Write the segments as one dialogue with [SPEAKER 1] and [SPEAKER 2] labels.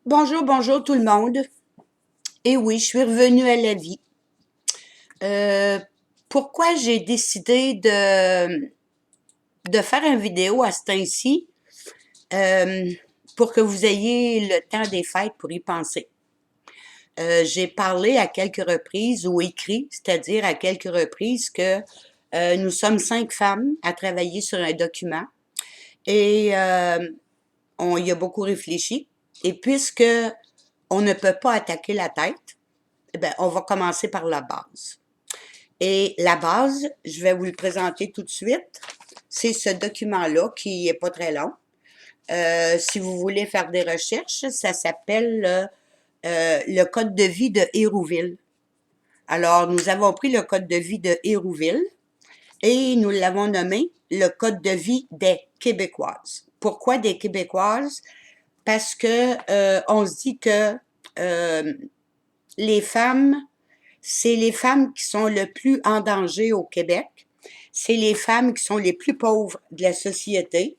[SPEAKER 1] Bonjour, bonjour tout le monde. Et oui, je suis revenue à la vie. Euh, Pourquoi j'ai décidé de faire une vidéo à ce temps-ci? Euh, pour que vous ayez le temps des fêtes pour y penser. J'ai parlé à quelques reprises ou écrit, c'est-à-dire à quelques reprises que nous sommes 5 femmes à travailler sur un document et on y a beaucoup réfléchi. Et puisque on ne peut pas attaquer la tête, eh ben, on va commencer par la base. Et la base, je vais vous le présenter tout de suite. C'est ce document-là qui est pas très long. Si vous voulez faire des recherches, ça s'appelle le Code de vie de Hérouville. Alors, nous avons pris le Code de vie de Hérouville et nous l'avons nommé le Code de vie des Québécoises. Pourquoi des Québécoises? Parce que on se dit que euh, les femmes, c'est les femmes qui sont le plus en danger au Québec. C'est les femmes qui sont les plus pauvres de la société.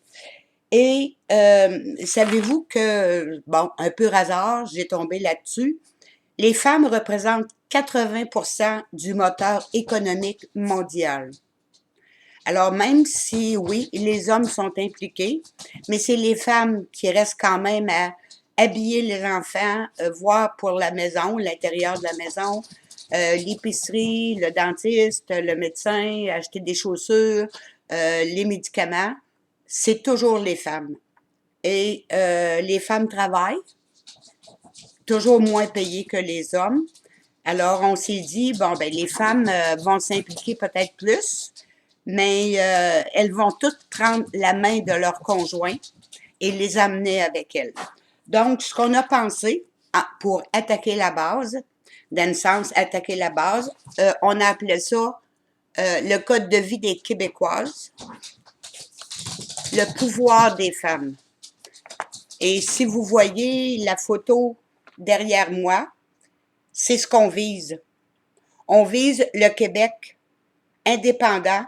[SPEAKER 1] Et savez-vous que, bon, un peu hasard, j'ai tombé là-dessus, les femmes représentent 80% du moteur économique mondial. Alors même si, oui, les hommes sont impliqués, mais c'est les femmes qui restent quand même à habiller les enfants, voir pour la maison, l'intérieur de la maison, l'épicerie, le dentiste, le médecin, acheter des chaussures, les médicaments. C'est toujours les femmes. Et les femmes travaillent, toujours moins payées que les hommes. Alors, on s'est dit, bon, ben, les femmes vont s'impliquer peut-être plus, mais elles vont toutes prendre la main de leur conjoint et les amener avec elles. Donc, ce qu'on a pensé pour attaquer la base, dans le sens attaquer la base, on a appelé ça le Code de vie des Québécoises, le pouvoir des femmes. Et si vous voyez la photo derrière moi, c'est ce qu'on vise. On vise le Québec indépendant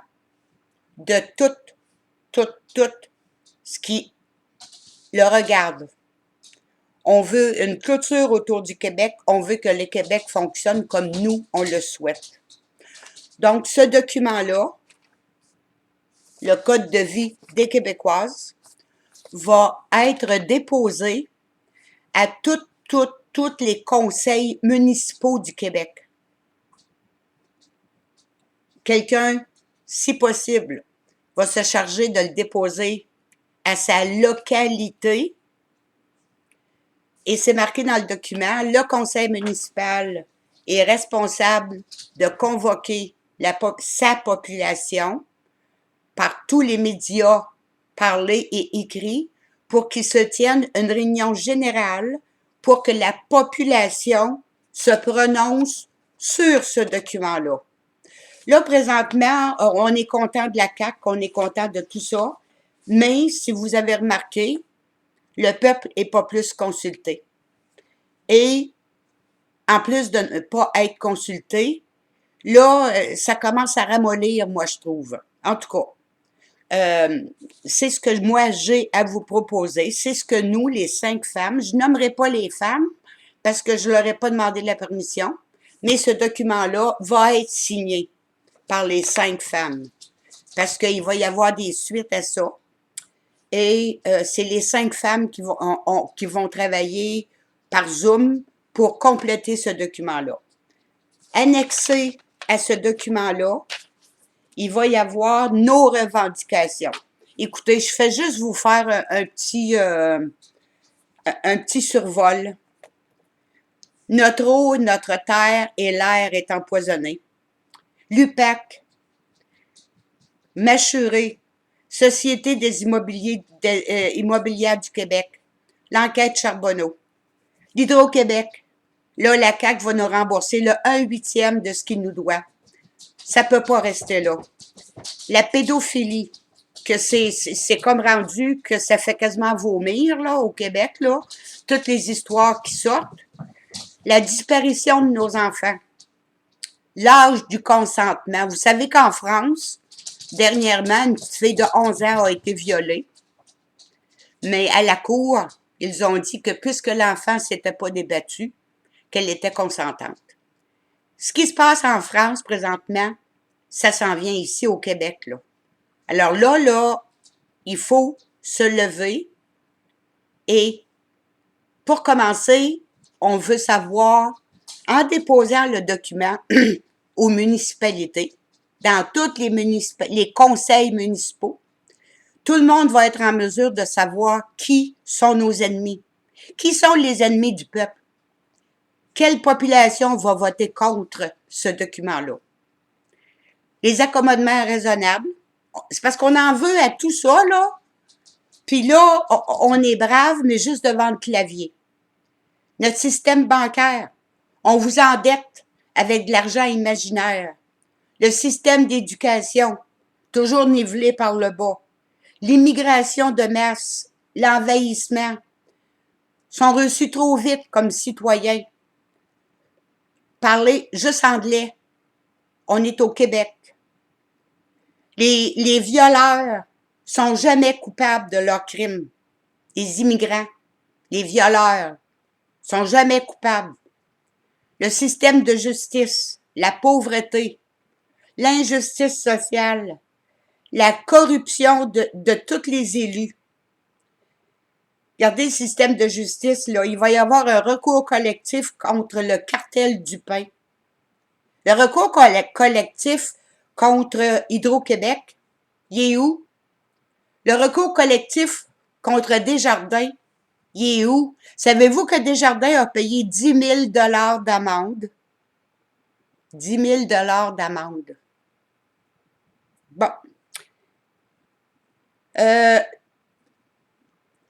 [SPEAKER 1] de tout ce qui le regarde. On veut une clôture autour du Québec. On veut que le Québec fonctionne comme nous, on le souhaite. Donc, ce document-là, le Code de vie des Québécoises, va être déposé à tous les conseils municipaux du Québec. Quelqu'un, si possible, va se charger de le déposer à sa localité. Et c'est marqué dans le document, le conseil municipal est responsable de convoquer sa population par tous les médias parlés et écrits pour qu'il se tienne une réunion générale pour que la population se prononce sur ce document-là. Là, présentement, on est content de la CAQ, on est content de tout ça, mais si vous avez remarqué, le peuple n'est pas plus consulté. Et en plus de ne pas être consulté, là, ça commence à ramollir, moi, je trouve. En tout cas, c'est ce que moi, j'ai à vous proposer. C'est ce que nous, les 5 femmes, je nommerai pas les femmes parce que je leur ai pas demandé la permission, mais ce document-là va être signé par les 5 femmes parce qu'il va y avoir des suites à ça. Et c'est les 5 femmes qui vont travailler par Zoom pour compléter ce document-là. Annexé à ce document-là, il va y avoir nos revendications. Écoutez, je fais juste vous faire un petit survol. Notre eau, notre terre et l'air est empoisonné. L'UPAC, Machuré, Société des immobilières du Québec, l'enquête Charbonneau, l'Hydro-Québec. Là, la CAQ va nous rembourser le 1/8 de ce qu'il nous doit. Ça peut pas rester là. La pédophilie, que c'est comme rendu que ça fait quasiment vomir, là, au Québec, là. Toutes les histoires qui sortent. La disparition de nos enfants. L'âge du consentement. Vous savez qu'en France, dernièrement, une petite fille de 11 ans a été violée. Mais à la cour, ils ont dit que puisque l'enfant ne s'était pas débattu, qu'elle était consentante. Ce qui se passe en France présentement, ça s'en vient ici au Québec, là. Alors là, il faut se lever et, pour commencer, on veut savoir, en déposant le document aux municipalités, dans tous les conseils municipaux, tout le monde va être en mesure de savoir qui sont nos ennemis. Qui sont les ennemis du peuple? Quelle population va voter contre ce document-là? Les accommodements raisonnables, c'est parce qu'on en veut à tout ça, là. Puis là, on est brave, mais juste devant le clavier. Notre système bancaire, on vous endette avec de l'argent imaginaire. Le système d'éducation, toujours nivelé par le bas. L'immigration de masse, l'envahissement, sont reçus trop vite comme citoyens. Parler juste anglais. On est au Québec. Les violeurs sont jamais coupables de leurs crimes. Les immigrants, les violeurs, sont jamais coupables. Le système de justice, la pauvreté, l'injustice sociale, la corruption de tous les élus. Regardez le système de justice, là, il va y avoir un recours collectif contre le cartel du pain. Le recours collectif contre Hydro-Québec, il est où? Le recours collectif contre Desjardins, il est où? Savez-vous que Desjardins a payé 10 000 $ d'amende? 10 000 $ d'amende. Bon.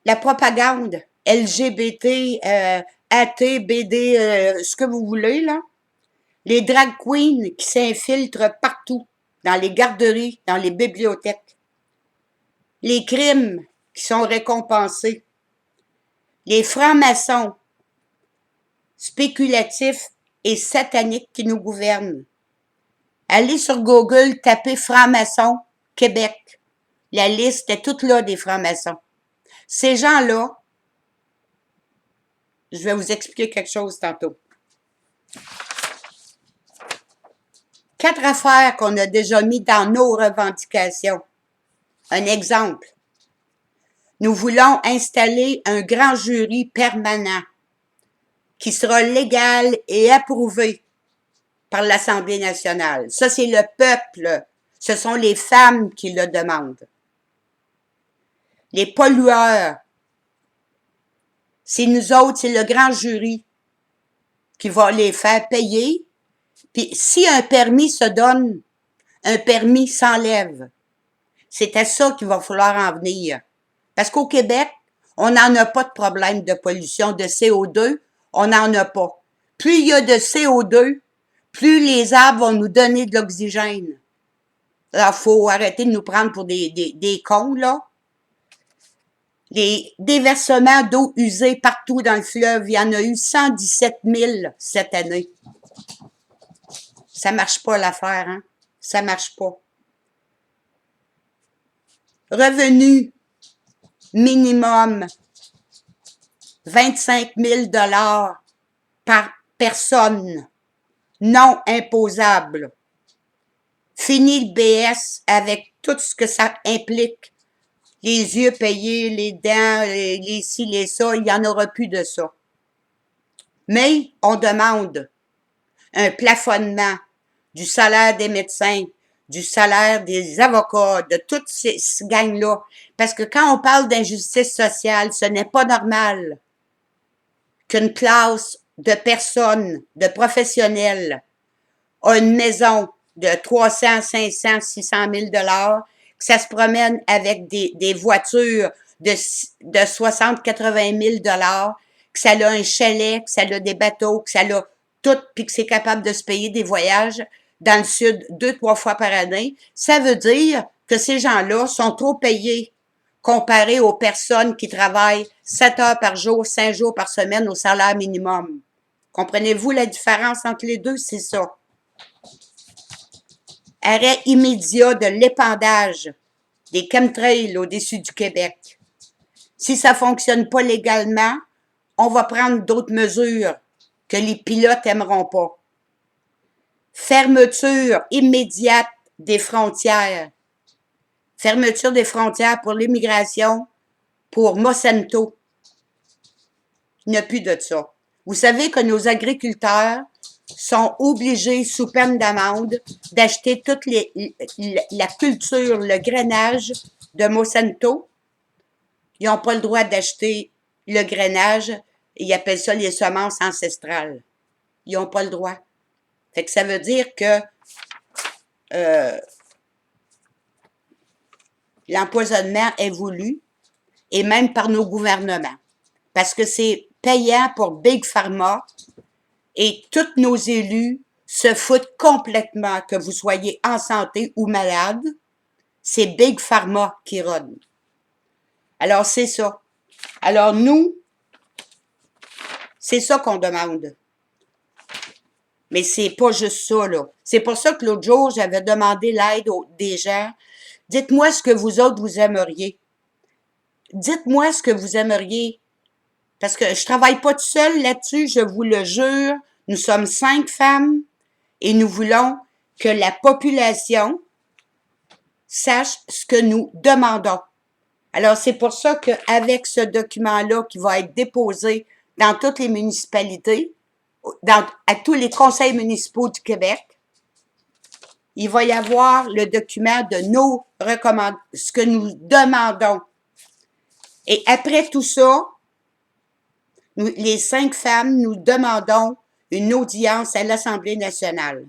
[SPEAKER 1] La propagande LGBT, AT, BD, ce que vous voulez, là. Les drag queens qui s'infiltrent partout, dans les garderies, dans les bibliothèques. Les crimes qui sont récompensés. Les francs-maçons spéculatifs et sataniques qui nous gouvernent. Allez sur Google, tapez francs-maçons Québec. La liste est toute là des francs-maçons. Ces gens-là, je vais vous expliquer quelque chose tantôt. 4 affaires qu'on a déjà mis dans nos revendications. Un exemple. Nous voulons installer un grand jury permanent qui sera légal et approuvé par l'Assemblée nationale. Ça, c'est le peuple. Ce sont les femmes qui le demandent. Les pollueurs, c'est nous autres, c'est le grand jury qui va les faire payer. Puis si un permis se donne, un permis s'enlève. C'est à ça qu'il va falloir en venir. Parce qu'au Québec, on n'en a pas de problème de pollution de CO2, on n'en a pas. Plus il y a de CO2, plus les arbres vont nous donner de l'oxygène. Alors, faut arrêter de nous prendre pour des cons, là. Les déversements d'eau usée partout dans le fleuve, il y en a eu 117 000 cette année. Ça marche pas l'affaire, hein? Ça marche pas. Revenu minimum 25 000 $ par personne non imposable. Fini le BS avec tout ce que ça implique. Les yeux payés, les dents, les ci, les ça, il n'y en aura plus de ça. Mais on demande un plafonnement du salaire des médecins, du salaire des avocats, de toutes ces gangs-là. Parce que quand on parle d'injustice sociale, ce n'est pas normal qu'une classe de personnes, de professionnels, a une maison de 300, 500, 600 000 $, que ça se promène avec des voitures de 60, 80 000 $, que ça a un chalet, que ça a des bateaux, que ça a tout, puis que c'est capable de se payer des voyages dans le sud 2-3 fois par année, ça veut dire que ces gens-là sont trop payés comparé aux personnes qui travaillent 7 heures par jour, 5 jours par semaine au salaire minimum. Comprenez-vous la différence entre les deux? C'est ça. Arrêt immédiat de l'épandage des chemtrails au-dessus du Québec. Si ça fonctionne pas légalement, on va prendre d'autres mesures que les pilotes aimeront pas. Fermeture immédiate des frontières. Fermeture des frontières pour l'immigration, pour Monsanto. Il n'y a plus de ça. Vous savez que nos agriculteurs sont obligés, sous peine d'amende, d'acheter toute la culture, le grainage de Monsanto. Ils n'ont pas le droit d'acheter le grainage. Ils appellent ça les semences ancestrales. Ils n'ont pas le droit. Fait que ça veut dire que l'empoisonnement est voulu, et même par nos gouvernements. Parce que c'est payant pour Big Pharma, et tous nos élus se foutent complètement que vous soyez en santé ou malade. C'est Big Pharma qui rôde. Alors, c'est ça. Alors, nous, c'est ça qu'on demande. Mais c'est pas juste ça, là. C'est pour ça que l'autre jour, j'avais demandé l'aide des gens. Dites-moi ce que vous autres, vous aimeriez. Dites-moi ce que vous aimeriez. Parce que je travaille pas tout seul là-dessus, je vous le jure. Nous sommes 5 femmes et nous voulons que la population sache ce que nous demandons. Alors, c'est pour ça qu'avec ce document-là qui va être déposé dans toutes les municipalités, à tous les conseils municipaux du Québec, il va y avoir le document de nos recommandations, ce que nous demandons. Et après tout ça, nous, les 5 femmes, nous demandons une audience à l'Assemblée nationale.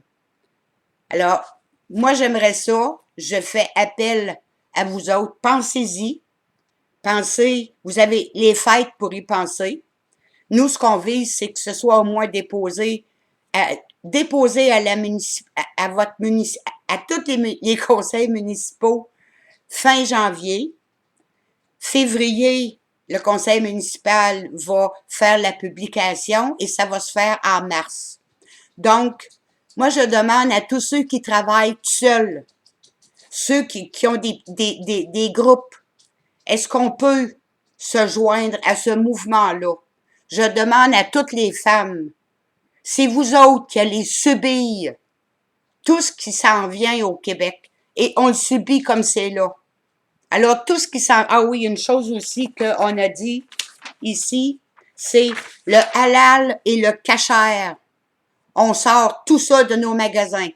[SPEAKER 1] Alors, moi, j'aimerais ça. Je fais appel à vous autres. Pensez-y. Pensez, vous avez les fêtes pour y penser. Nous, ce qu'on vise, c'est que ce soit au moins déposé à la votre à tous les conseils municipaux fin janvier. Février, le conseil municipal va faire la publication et ça va se faire en mars. Donc, moi, je demande à tous ceux qui travaillent seuls, ceux qui ont des groupes, est-ce qu'on peut se joindre à ce mouvement-là? Je demande à toutes les femmes, c'est vous autres qui allez subir tout ce qui s'en vient au Québec. Et on le subit comme c'est là. Alors, tout ce qui s'en... Ah oui, une chose aussi qu'on a dit ici, c'est le halal et le kasher. On sort tout ça de nos magasins.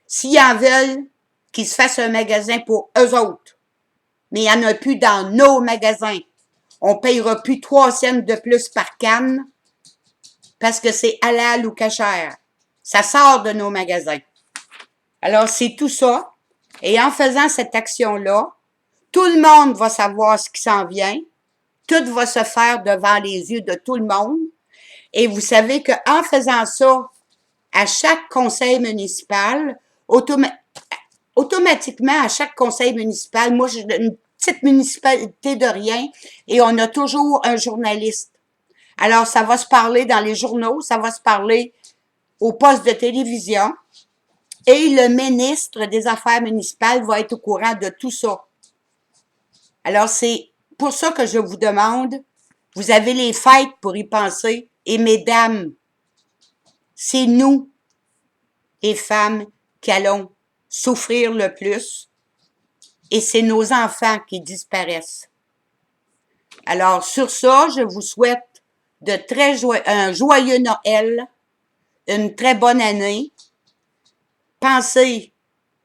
[SPEAKER 1] S'ils en veulent, qu'ils se fassent un magasin pour eux autres. Mais il n'y en a plus dans nos magasins. On ne payera plus 3 cents de plus par canne parce que c'est halal ou kasher. Ça sort de nos magasins. Alors, c'est tout ça. Et en faisant cette action-là, tout le monde va savoir ce qui s'en vient. Tout va se faire devant les yeux de tout le monde. Et vous savez qu'en faisant ça, à chaque conseil municipal, automatiquement, à chaque conseil municipal, moi, j'ai une petite municipalité de rien, et on a toujours un journaliste. Alors, ça va se parler dans les journaux, ça va se parler au poste de télévision, et le ministre des Affaires municipales va être au courant de tout ça. Alors, c'est pour ça que je vous demande, vous avez les fêtes pour y penser, et mesdames, c'est nous, les femmes, qui allons souffrir le plus, et c'est nos enfants qui disparaissent. Alors, sur ça, je vous souhaite un joyeux Noël, une très bonne année. Pensez,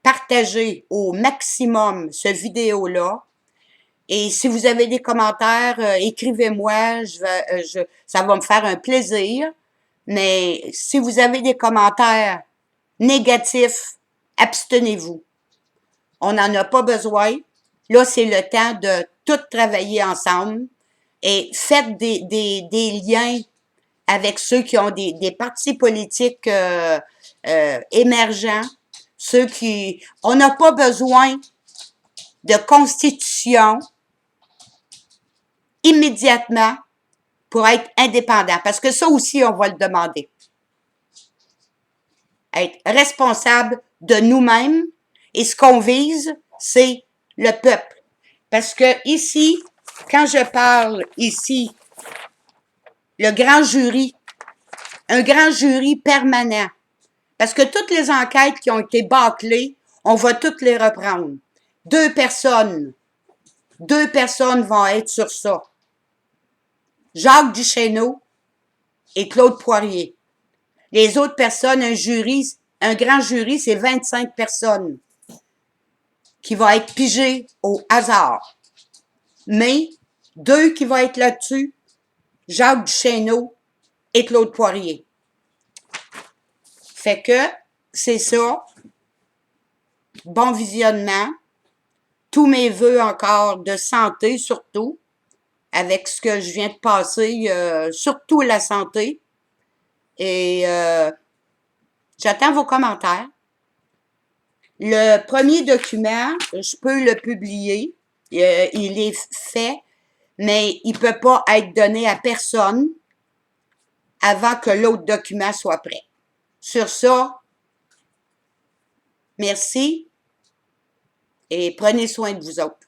[SPEAKER 1] partagez au maximum ce vidéo-là. Et si vous avez des commentaires, écrivez-moi, ça va me faire un plaisir. Mais si vous avez des commentaires négatifs, abstenez-vous. On n'en a pas besoin. Là, c'est le temps de tout travailler ensemble et faites des liens avec ceux qui ont des partis politiques émergents, ceux qui... On n'a pas besoin de constitution immédiatement pour être indépendant, parce que ça aussi, on va le demander. Être responsable de nous-mêmes, et ce qu'on vise, c'est le peuple. Parce que ici, quand je parle ici, le grand jury, un grand jury permanent, parce que toutes les enquêtes qui ont été bâclées, on va toutes les reprendre. Deux personnes vont être sur ça. Jacques Duchesneau et Claude Poirier. Les autres personnes, un grand jury, c'est 25 personnes qui vont être pigées au hasard. Mais deux qui vont être là-dessus, Jacques Duchesneau et Claude Poirier. Fait que c'est ça. Bon visionnement. Tous mes vœux encore de santé, surtout, avec ce que je viens de passer, surtout la santé. Et j'attends vos commentaires. Le premier document, je peux le publier. Il est fait, mais il ne peut pas être donné à personne avant que l'autre document soit prêt. Sur ça, merci et prenez soin de vous autres.